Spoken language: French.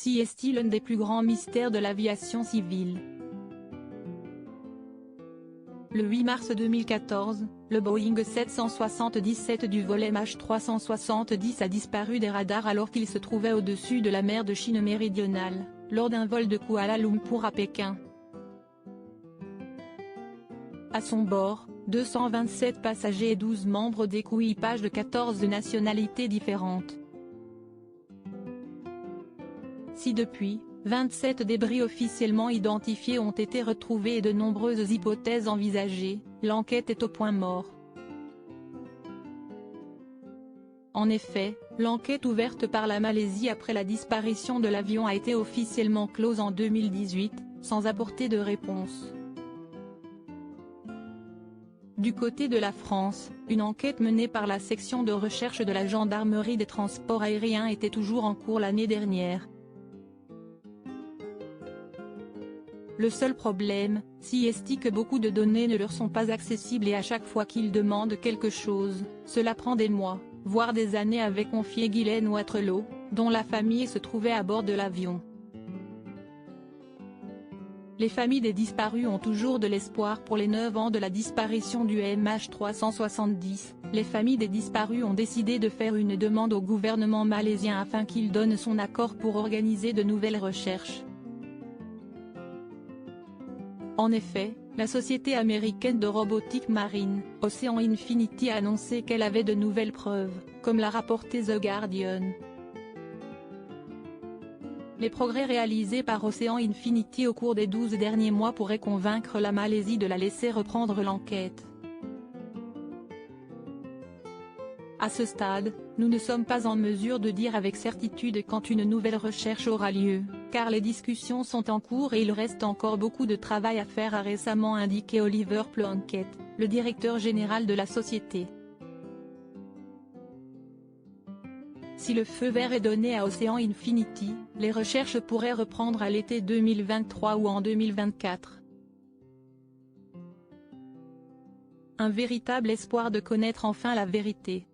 est l'un des plus grands mystères de l'aviation civile. Le 8 mars 2014, le Boeing 777 du vol MH370 a disparu des radars alors qu'il se trouvait au-dessus de la mer de Chine méridionale, lors d'un vol de Kuala Lumpur à Pékin. À son bord, 227 passagers et 12 membres d'équipage de 14 nationalités différentes. Si depuis, 27 débris officiellement identifiés ont été retrouvés et de nombreuses hypothèses envisagées, l'enquête est au point mort. En effet, l'enquête ouverte par la Malaisie après la disparition de l'avion a été officiellement close en 2018, sans apporter de réponse. Du côté de la France, une enquête menée par la section de recherche de la gendarmerie des transports aériens était toujours en cours l'année dernière. Le seul problème, est que beaucoup de données ne leur sont pas accessibles et à chaque fois qu'ils demandent quelque chose, cela prend des mois, voire des années, avait confié Guylaine Watrelot, dont la famille se trouvait à bord de l'avion. Les familles des disparus ont toujours de l'espoir. Pour les 9 ans de la disparition du MH370, les familles des disparus ont décidé de faire une demande au gouvernement malaisien afin qu'il donne son accord pour organiser de nouvelles recherches. En effet, la société américaine de robotique marine, Ocean Infinity, a annoncé qu'elle avait de nouvelles preuves, comme l'a rapporté The Guardian. Les progrès réalisés par Ocean Infinity au cours des 12 derniers mois pourraient convaincre la Malaisie de la laisser reprendre l'enquête. À ce stade, nous ne sommes pas en mesure de dire avec certitude quand une nouvelle recherche aura lieu, car les discussions sont en cours et il reste encore beaucoup de travail à faire, a récemment indiqué Oliver Plunkett, le directeur général de la société. Si le feu vert est donné à Ocean Infinity, les recherches pourraient reprendre à l'été 2023 ou en 2024. Un véritable espoir de connaître enfin la vérité.